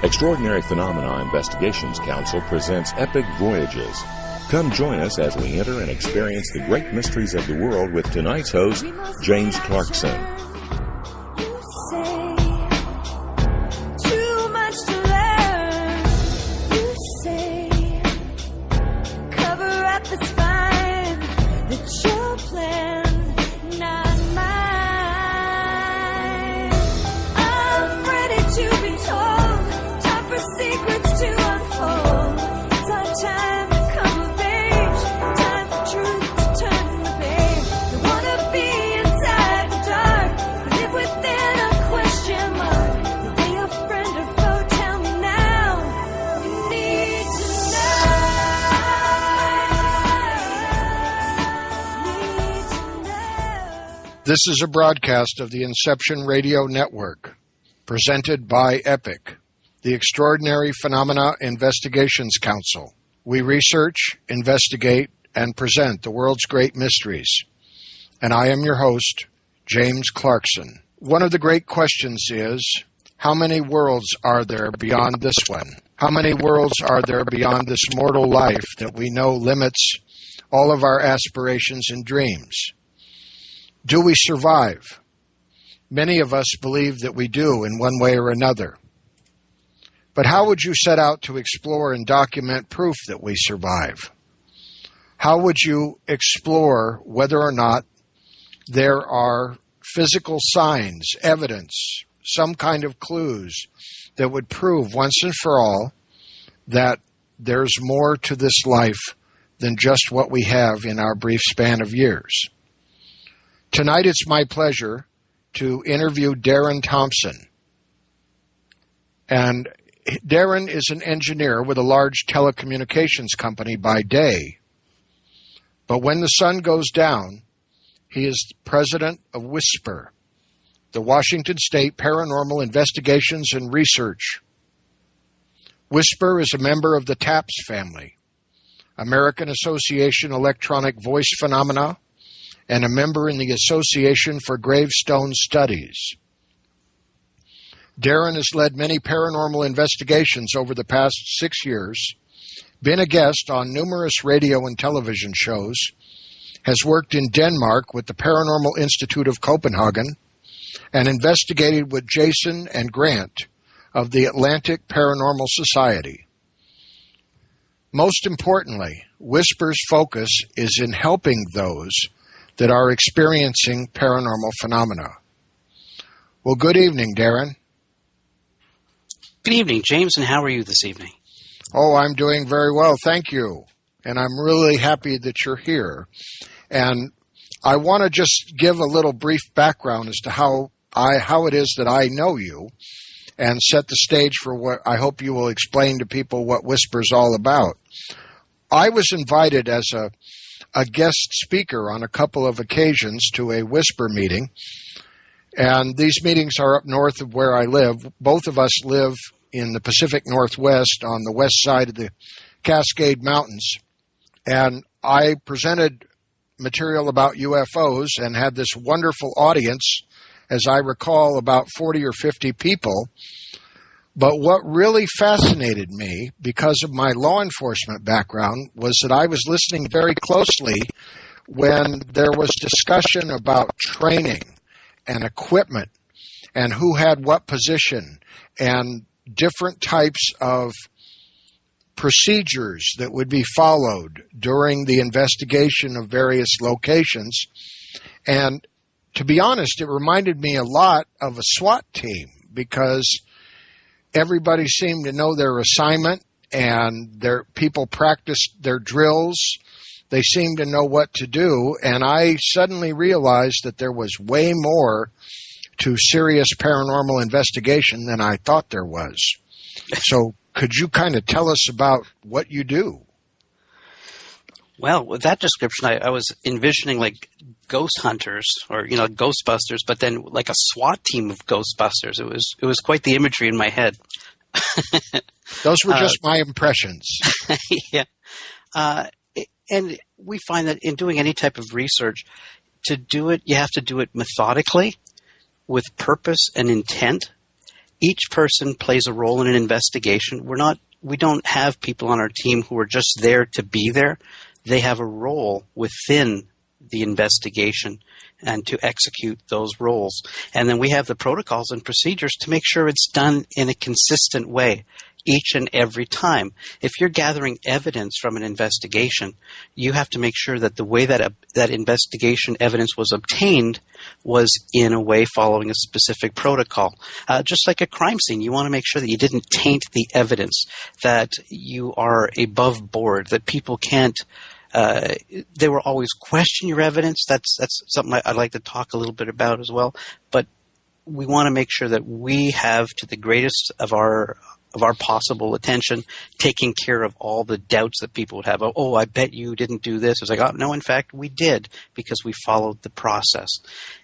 Extraordinary Phenomena Investigations Council presents Epic Voyages. Come join us as we enter and experience the great mysteries of the world with tonight's host, James Clarkson. This is a broadcast of the Inception Radio Network, presented by EPIC, the Extraordinary Phenomena Investigations Council. We research, investigate, and present the world's great mysteries. And I am your host, James Clarkson. One of the great questions is, how many worlds are there beyond this one? How many worlds are there beyond this mortal life that we know limits all of our aspirations and dreams? Do we survive? Many of us believe that we do in one way or another. But how would you set out to explore and document proof that we survive? How would you explore whether or not there are physical signs, evidence, some kind of clues that would prove once and for all that there's more to this life than just what we have in our brief span of years? Tonight it's my pleasure to interview Darren Thompson. And Darren is an engineer with a large telecommunications company by day. But when the sun goes down, he is president of WSPIR, the Washington State Paranormal Investigations and Research. WSPIR is a member of the TAPS family, American Association Electronic Voice Phenomena, and a member in the Association for Gravestone Studies. Darren has led many paranormal investigations over the past 6 years, been a guest on numerous radio and television shows, has worked in Denmark with the Paranormal Institute of Copenhagen, and investigated with Jason and Grant of the Atlantic Paranormal Society. Most importantly, WSPIR's focus is in helping those that are experiencing paranormal phenomena. Well, good evening, Darren. Good evening, James, and how are you this evening? Oh, I'm doing very well, thank you. And I'm really happy that you're here. And I want to just give a little brief background as to how it is that I know you, and set the stage for what I hope you will explain to people what WSPIR's all about. I was invited as a guest speaker on a couple of occasions to a WSPIR meeting, and these meetings are up north of where I live. Both of us live in the Pacific Northwest on the west side of the Cascade Mountains, and I presented material about UFOs and had this wonderful audience, as I recall, about 40 or 50 people. But what really fascinated me, because of my law enforcement background, was that I was listening very closely when there was discussion about training and equipment and who had what position and different types of procedures that would be followed during the investigation of various locations. And to be honest, it reminded me a lot of a SWAT team, because everybody seemed to know their assignment, and their people practiced their drills. They seemed to know what to do, and I suddenly realized that there was way more to serious paranormal investigation than I thought there was. So could you kind of tell us about what you do? Well, with that description, I was envisioning like ghost hunters or, Ghostbusters, but then like a SWAT team of Ghostbusters. It was quite the imagery in my head. Those were just my impressions. Yeah. And we find that in doing any type of research, to do it, you have to do it methodically, with purpose and intent, each person plays a role in an investigation. We don't have people on our team who are just there to be there. They have a role within the investigation and to execute those roles. And then we have the protocols and procedures to make sure it's done in a consistent way each and every time. If you're gathering evidence from an investigation, you have to make sure that the way that that investigation evidence was obtained was in a way following a specific protocol. Just like a crime scene, you want to make sure that you didn't taint the evidence, that you are above board, that people can't they will always question your evidence. That's something I'd like to talk a little bit about as well. But we want to make sure that we have, to the greatest of our possible attention, taking care of all the doubts that people would have. Oh, I bet you didn't do this. It's like, oh, no, in fact, we did, because we followed the process.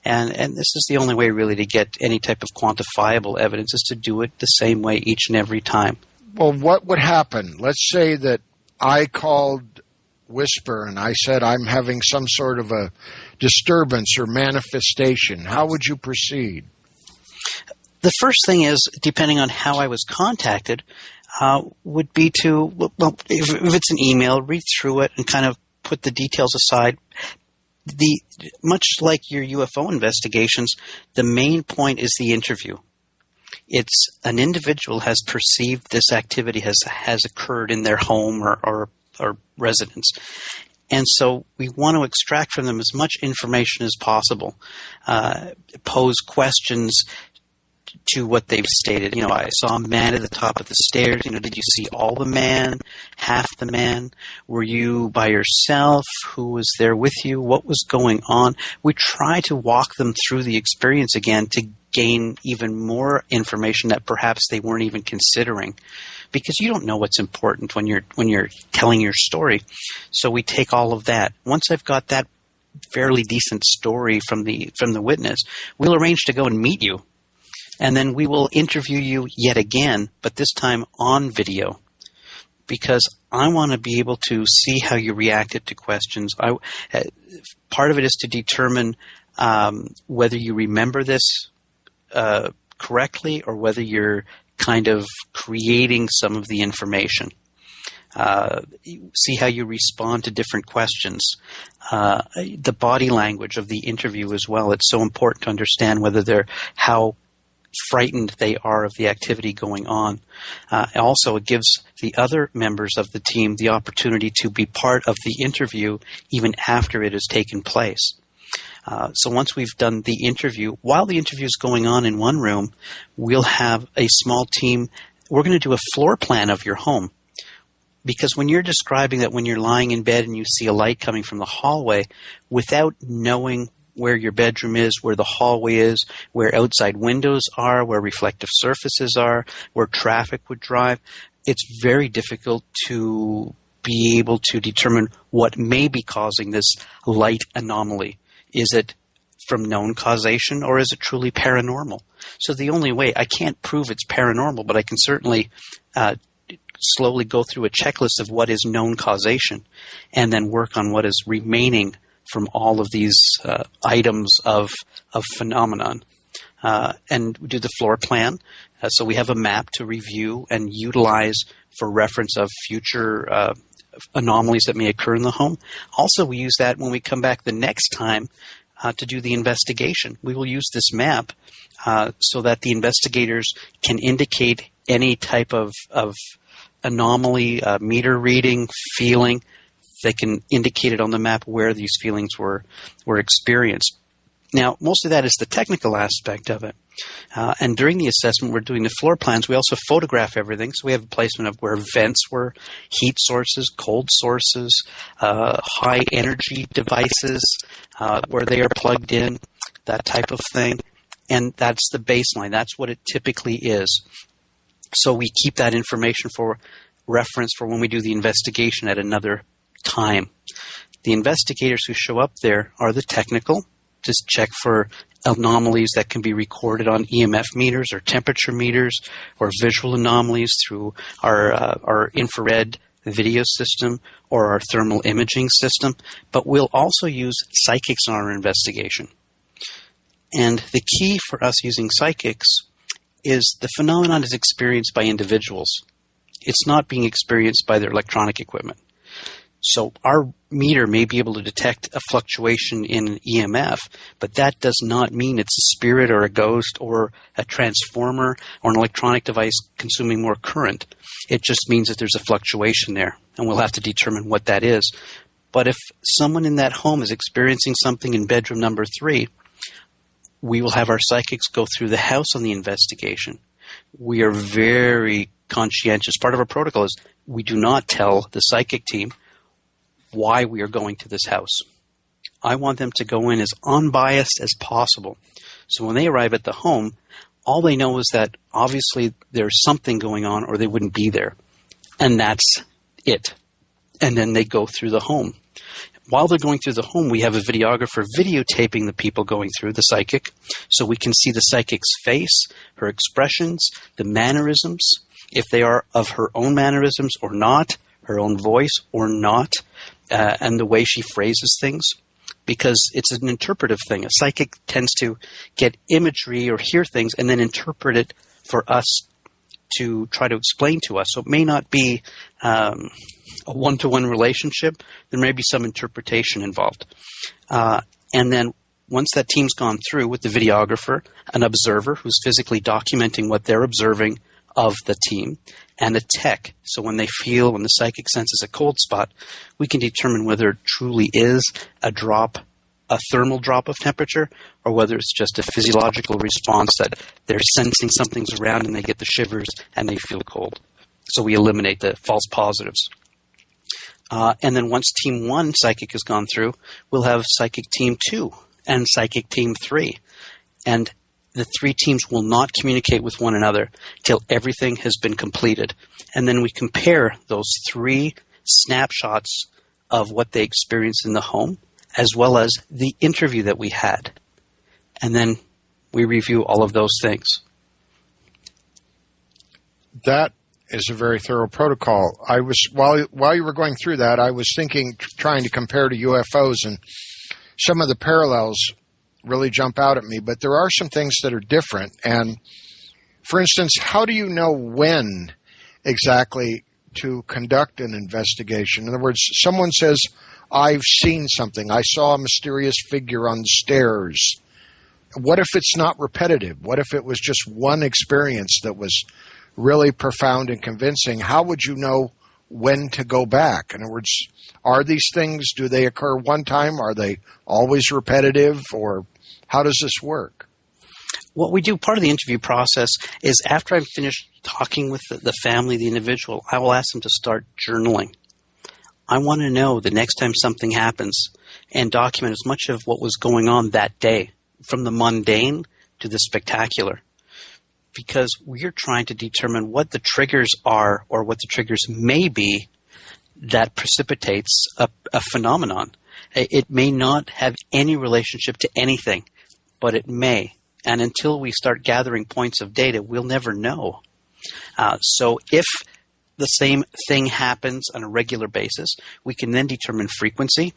And this is the only way really to get any type of quantifiable evidence, is to do it the same way each and every time. Well, what would happen? Let's say that I called WSPIR and I said I'm having some sort of a disturbance or manifestation. How would you proceed? The first thing is, depending on how I was contacted, would be to, well, if it's an email, read through it and kind of put the details aside. Much like your UFO investigations, the main point is the interview. It's an individual has perceived this activity has occurred in their home or residence. And so we want to extract from them as much information as possible, pose questions to what they've stated. I saw a man at the top of the stairs. Did you see all the man, half the man? Were you by yourself? Who was there with you? What was going on? We try to walk them through the experience again to gain even more information that perhaps they weren't even considering, because you don't know what's important when you're telling your story. So we take all of that. Once I've got that fairly decent story from the witness, we'll arrange to go and meet you. And then we will interview you yet again, but this time on video, because I want to be able to see how you reacted to questions. Part of it is to determine whether you remember this correctly, or whether you're kind of creating some of the information. See how you respond to different questions. The body language of the interview as well. It's so important to understand how frightened they are of the activity going on. Also, it gives the other members of the team the opportunity to be part of the interview even after it has taken place. So once we've done the interview, while the interview is going on in one room, we'll have a small team. We're going to do a floor plan of your home. Because when you're describing that when you're lying in bed and you see a light coming from the hallway, without knowing where your bedroom is, where the hallway is, where outside windows are, where reflective surfaces are, where traffic would drive, it's very difficult to be able to determine what may be causing this light anomaly. Is it from known causation, or is it truly paranormal? So the only way, I can't prove it's paranormal, but I can certainly slowly go through a checklist of what is known causation and then work on what is remaining from all of these items of phenomenon. And we do the floor plan. So we have a map to review and utilize for reference of future anomalies that may occur in the home. Also, we use that when we come back the next time to do the investigation. We will use this map so that the investigators can indicate any type of anomaly, meter reading, feeling. They can indicate it on the map where these feelings were experienced. Now, most of that is the technical aspect of it. And during the assessment, we're doing the floor plans. We also photograph everything. So we have a placement of where vents were, heat sources, cold sources, high energy devices, where they are plugged in, that type of thing. And that's the baseline. That's what it typically is. So we keep that information for reference for when we do the investigation at another time. The investigators who show up there are the technical, just check for anomalies that can be recorded on EMF meters or temperature meters, or visual anomalies through our infrared video system or our thermal imaging system. But we'll also use psychics in our investigation. And the key for us using psychics is the phenomenon is experienced by individuals. It's not being experienced by their electronic equipment. So our meter may be able to detect a fluctuation in EMF, but that does not mean it's a spirit or a ghost or a transformer or an electronic device consuming more current. It just means that there's a fluctuation there, and we'll have to determine what that is. But if someone in that home is experiencing something in bedroom number 3, we will have our psychics go through the house on the investigation. We are very conscientious. Part of our protocol is we do not tell the psychic team why we are going to this house. I want them to go in as unbiased as possible. So when they arrive at the home, all they know is that obviously there's something going on or they wouldn't be there. And that's it. And then they go through the home. While they're going through the home, we have a videographer videotaping the people going through, the psychic, so we can see the psychic's face, her expressions, the mannerisms, if they are of her own mannerisms or not, her own voice or not, and the way she phrases things, because it's an interpretive thing. A psychic tends to get imagery or hear things and then interpret it for us to try to explain to us. So it may not be a one-to-one relationship. There may be some interpretation involved. And then once that team's gone through with the videographer, an observer who's physically documenting what they're observing of the team, and a tech. So when the psychic senses a cold spot, we can determine whether it truly is a thermal drop of temperature, or whether it's just a physiological response that they're sensing something's around and they get the shivers and they feel cold. So we eliminate the false positives. And then once Team 1 psychic has gone through, we'll have Psychic Team 2 and Psychic Team 3. And the 3 teams will not communicate with one another till everything has been completed. And then we compare those 3 snapshots of what they experienced in the home, as well as the interview that we had. And then we review all of those things. That is a very thorough protocol. I was while you were going through that, I was trying to compare to UFOs, and some of the parallels really jump out at me, but there are some things that are different. And for instance, how do you know when exactly to conduct an investigation? In other words, someone says, I've seen something. I saw a mysterious figure on the stairs. What if it's not repetitive? What if it was just one experience that was really profound and convincing? How would you know when to go back? In other words, are these things, do they occur one time? Are they always repetitive? Or how does this work? What we do, part of the interview process, is after I'm finished talking with the family, the individual, I will ask them to start journaling. I want to know the next time something happens and document as much of what was going on that day, from the mundane to the spectacular, because we're trying to determine what the triggers are or what the triggers may be that precipitates a phenomenon. It may not have any relationship to anything, but it may. And until we start gathering points of data, we'll never know. So if the same thing happens on a regular basis, we can then determine frequency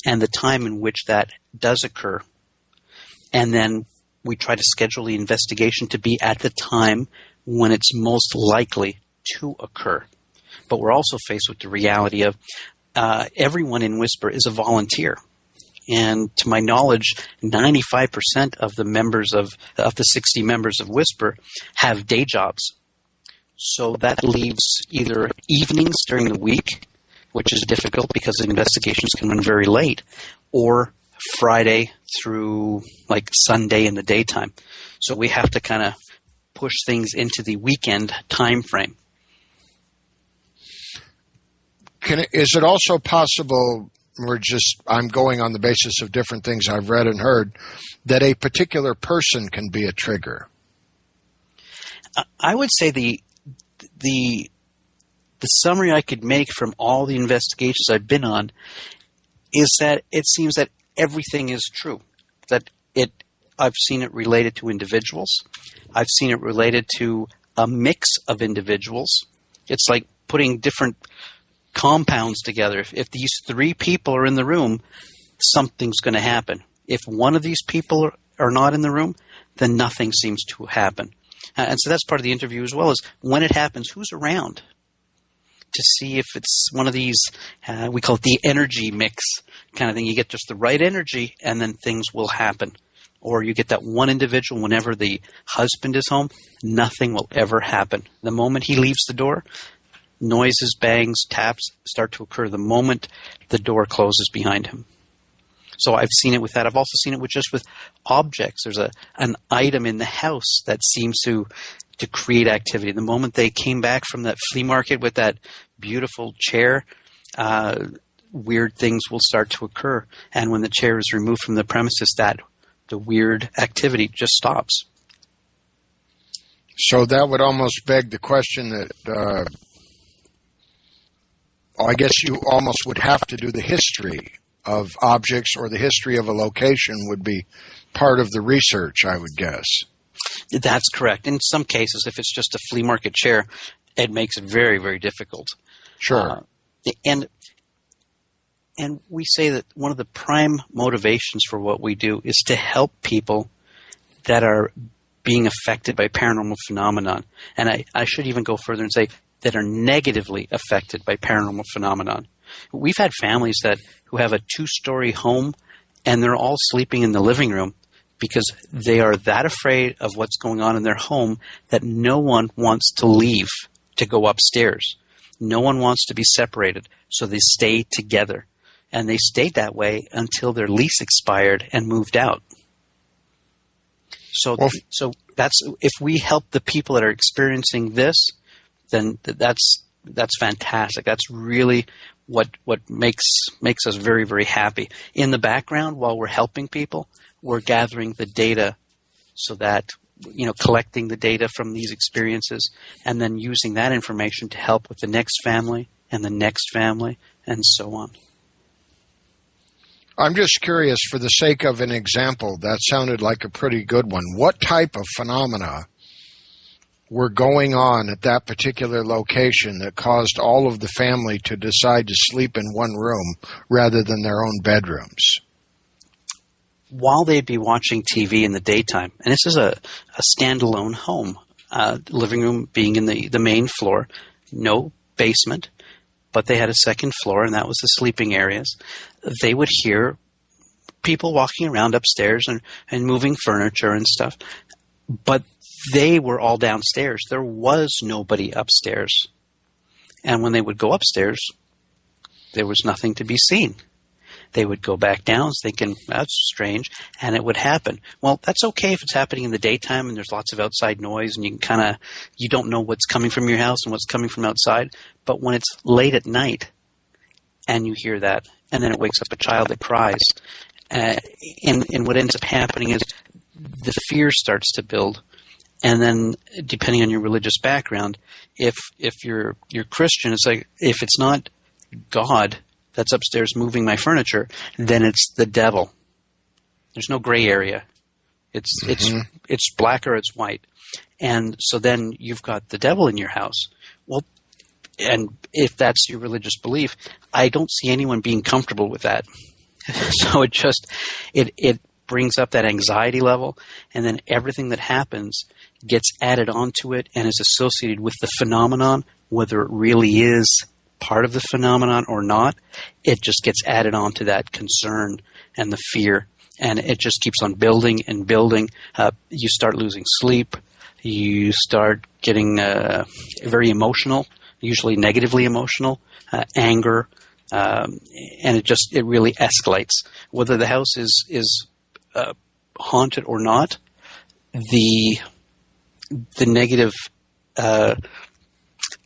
and the time in which that does occur. And then we try to schedule the investigation to be at the time when it's most likely to occur. But we're also faced with the reality of everyone in WSPIR is a volunteer. And to my knowledge, 95% of the members of the 60 members of WSPIR have day jobs. So that leaves either evenings during the week, which is difficult because the investigations can run very late, or Friday through like Sunday in the daytime. So we have to kind of push things into the weekend time frame. Is it also possible, I'm going on the basis of different things I've read and heard, that a particular person can be a trigger? I would say the summary I could make from all the investigations I've been on is that it seems that everything is true. I've seen it related to individuals. I've seen it related to a mix of individuals. It's like putting different compounds together. If these 3 people are in the room, something's going to happen. If one of these people are not in the room, then nothing seems to happen. And so that's part of the interview as well, is when it happens, who's around to see if it's one of these, we call it the energy mix kind of thing. You get just the right energy and then things will happen. Or you get that one individual, whenever the husband is home, nothing will ever happen. The moment he leaves the door, noises, bangs, taps start to occur the moment the door closes behind him. So I've seen it with that. I've also seen it with just with objects. There's an item in the house that seems to create activity. The moment they came back from that flea market with that beautiful chair, weird things will start to occur. And when the chair is removed from the premises, the weird activity just stops. So that would almost beg the question that I guess you almost would have to do the history of objects, or the history of a location would be part of the research, I would guess. That's correct. In some cases, if it's just a flea market chair, it makes it very, very difficult. Sure. And we say that one of the prime motivations for what we do is to help people that are being affected by paranormal phenomenon. And I should even go further and say that are negatively affected by paranormal phenomenon. We've had families who have a 2-story home and they're all sleeping in the living room because they are that afraid of what's going on in their home that no one wants to leave to go upstairs. No one wants to be separated, so they stay together. And they stayed that way until their lease expired and moved out. So that's, if we help the people that are experiencing this, then that's fantastic. That's really what makes us very, very happy. In the background, while we're helping people, we're gathering the data so that, collecting the data from these experiences and then using that information to help with the next family and the next family and so on. I'm just curious, for the sake of an example, that sounded like a pretty good one. What type of phenomena were going on at that particular location that caused all of the family to decide to sleep in one room rather than their own bedrooms? While they'd be watching TV in the daytime, and this is a standalone home, living room being in the main floor, no basement, but they had a second floor, and that was the sleeping areas. They would hear people walking around upstairs and moving furniture and stuff, but they were all downstairs. There was nobody upstairs. And when they would go upstairs, there was nothing to be seen. They would go back down thinking, that's strange, and it would happen. Well, that's okay if it's happening in the daytime and there's lots of outside noise and you don't know what's coming from your house and what's coming from outside. But when it's late at night and you hear that, and then it wakes up a child that cries, and what ends up happening is the fear starts to build. And then, depending on your religious background, if you're Christian, it's like, if it's not God that's upstairs moving my furniture, then it's the devil. There's no gray area. It's black or it's white. And so then you've got the devil in your house. Well, and if that's your religious belief, I don't see anyone being comfortable with that. So it brings up that anxiety level, and then everything that happens gets added onto it and is associated with the phenomenon, whether it really is part of the phenomenon or not. It just gets added onto that concern and the fear, and it just keeps on building and building. You start losing sleep. You start getting very emotional, usually negatively emotional, anger, and it really escalates. Whether the house is haunted or not, the negative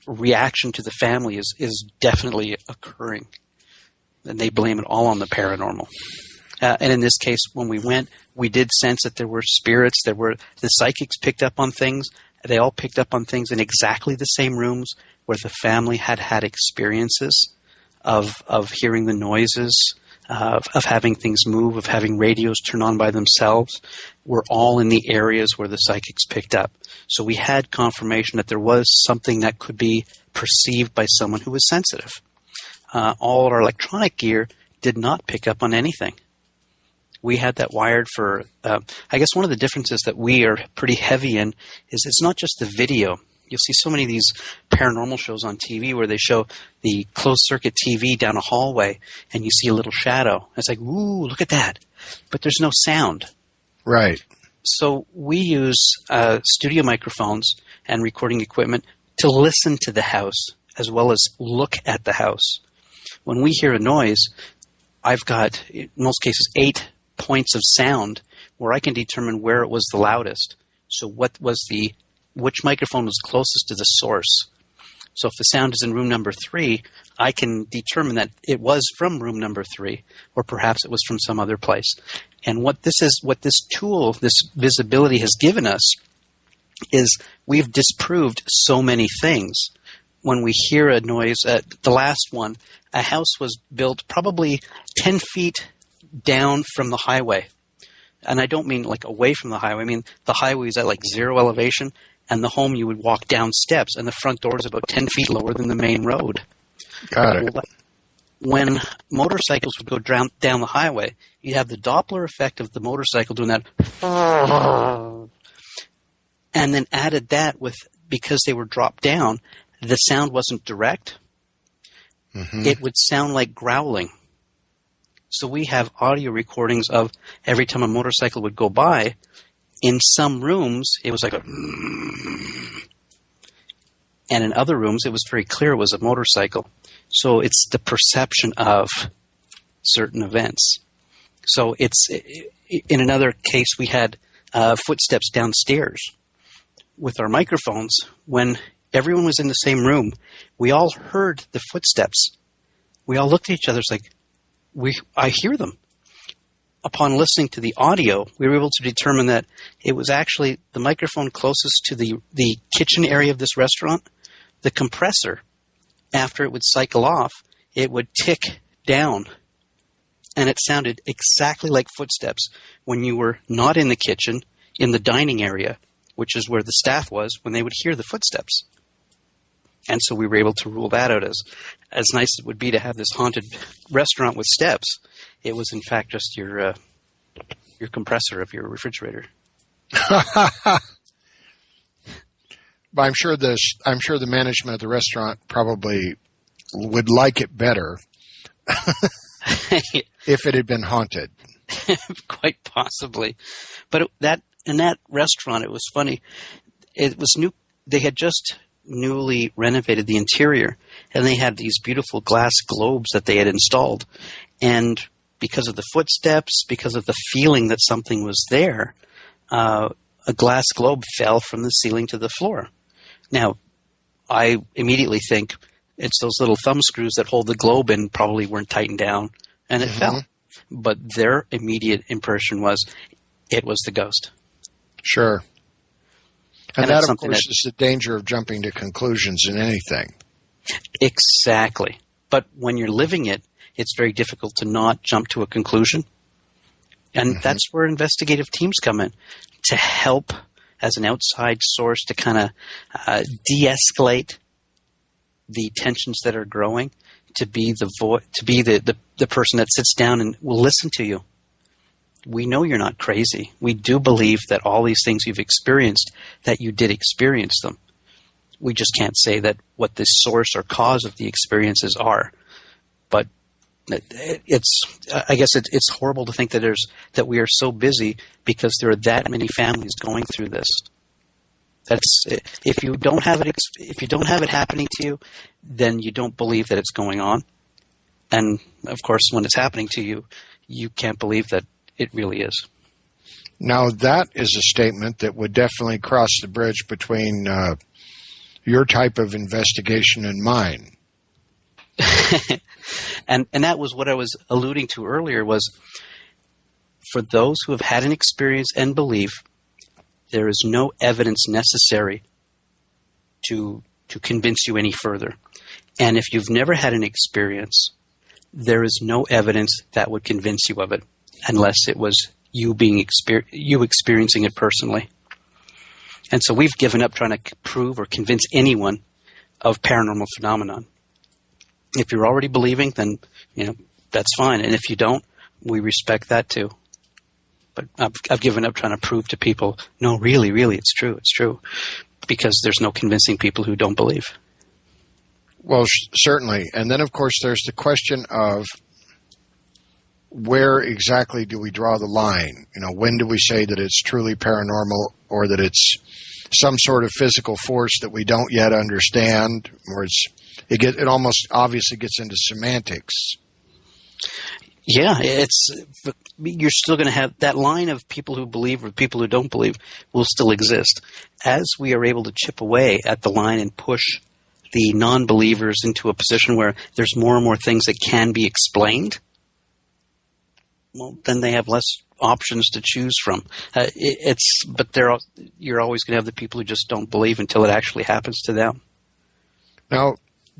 reaction to the family is definitely occurring, and they blame it all on the paranormal. And in this case, when we went, we did sense that there were spirits. The psychics picked up on things. They all picked up on things in exactly the same rooms where the family had experiences of hearing the noises, of having things move, of having radios turn on by themselves. Were all in the areas where the psychics picked up. So we had confirmation that there was something that could be perceived by someone who was sensitive. All our electronic gear did not pick up on anything. We had that wired for, I guess one of the differences that we are pretty heavy in is it's not just the video. You'll see so many of these paranormal shows on TV where they show the closed-circuit TV down a hallway, and you see a little shadow. It's like, ooh, look at that. But there's no sound. Right. So we use studio microphones and recording equipment to listen to the house as well as look at the house. When we hear a noise, I've got, in most cases, 8 points of sound where I can determine where it was the loudest. So which microphone was closest to the source. So if the sound is in room number 3, I can determine that it was from room number 3, or perhaps it was from some other place. And what this tool, this visibility has given us is we've disproved so many things. When we hear a noise, the last one, a house was built probably 10 feet down from the highway. And I don't mean like away from the highway. I mean the highway is at like 0 elevation, and the home you would walk down steps, and the front door is about 10 feet lower than the main road. Got it. When motorcycles would go down the highway, you'd have the Doppler effect of the motorcycle doing that. And then added that with, because they were dropped down, the sound wasn't direct. Mm-hmm. It would sound like growling. So we have audio recordings of every time a motorcycle would go by. In some rooms, it was like a... And in other rooms, it was very clear it was a motorcycle. So it's the perception of certain events. So it's... In another case, we had footsteps downstairs. With our microphones, when everyone was in the same room, we all heard the footsteps. We all looked at each other like, I hear them. Upon listening to the audio, we were able to determine that it was actually the microphone closest to the kitchen area of this restaurant. The compressor, after it would cycle off, it would tick down. And it sounded exactly like footsteps when you were not in the kitchen, in the dining area, which is where the staff was, when they would hear the footsteps. And so we were able to rule that out as nice as it would be to have this haunted restaurant with steps. It was, in fact, just your compressor of your refrigerator. But I'm sure the management of the restaurant probably would like it better if it had been haunted. Quite possibly. But in that restaurant, it was funny. It was new. They had just newly renovated the interior, and they had these beautiful glass globes that they had installed. And because of the footsteps, because of the feeling that something was there, a glass globe fell from the ceiling to the floor. Now, I immediately think it's those little thumb screws that hold the globe in probably weren't tightened down, and it fell. But their immediate impression was it was the ghost. Sure. And that, of course, is the danger of jumping to conclusions in anything. Exactly. But when you're living it, it's very difficult to not jump to a conclusion. And that's where investigative teams come in, to help as an outside source to kind of de-escalate the tensions that are growing, to be the person that sits down and will listen to you. We know you're not crazy. We do believe that all these things you've experienced, that you did experience them. We just can't say that what the source or cause of the experiences are. But I guess it's horrible to think that we are so busy because there are that many families going through this. If you don't have it happening to you, then you don't believe that it's going on. And of course, when it's happening to you, you can't believe that it really is. Now, that is a statement that would definitely cross the bridge between your type of investigation and mine. And that was what I was alluding to earlier, was for those who have had an experience and believe, there is no evidence necessary to convince you any further. And if you've never had an experience, there is no evidence that would convince you of it, unless it was you experiencing it personally. And so we've given up trying to prove or convince anyone of paranormal phenomenon. If you're already believing, then that's fine. And if you don't, we respect that too. But I've given up trying to prove to people, no, really, it's true, because there's no convincing people who don't believe. Well, certainly. And then, of course, there's the question of where exactly do we draw the line? When do we say that it's truly paranormal or that it's some sort of physical force that we don't yet understand, or it almost obviously gets into semantics. Yeah, you're still going to have that line of people who believe or people who don't believe will still exist. As we are able to chip away at the line and push the non-believers into a position where there's more and more things that can be explained, well, then they have less options to choose from. You're always going to have the people who just don't believe until it actually happens to them. Now,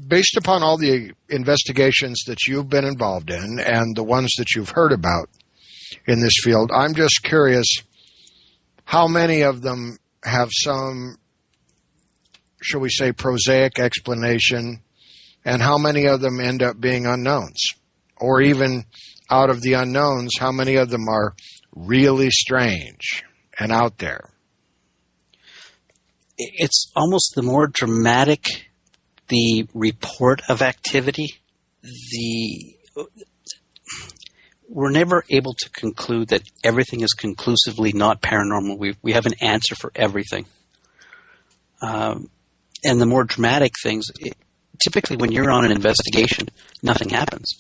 based upon all the investigations that you've been involved in and the ones that you've heard about in this field, I'm just curious how many of them have some, shall we say, prosaic explanation, and how many of them end up being unknowns? Or even out of the unknowns, how many of them are really strange and out there? It's almost the more dramatic the report of activity, we're never able to conclude that everything is conclusively not paranormal. We have an answer for everything. And the more dramatic things, typically when you're on an investigation, nothing happens.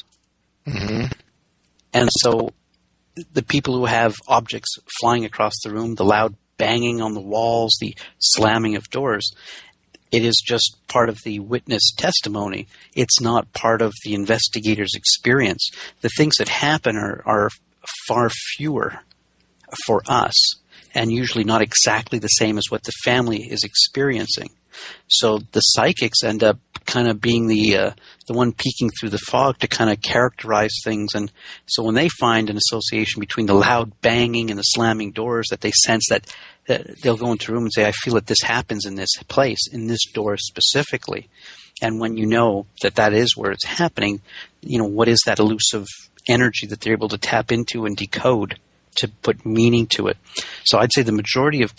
Mm-hmm. And so the people who have objects flying across the room, the loud banging on the walls, the slamming of doors, it is just part of the witness testimony. It's not part of the investigator's experience. The things that happen are far fewer for us, and usually not exactly the same as what the family is experiencing. So the psychics end up kind of being the one peeking through the fog to kind of characterize things. And so when they find an association between the loud banging and the slamming doors, that they sense that they'll go into a room and say, I feel that this happens in this place, in this door specifically. And when you know that that is where it's happening, what is that elusive energy that they're able to tap into and decode to put meaning to it? So I'd say the majority of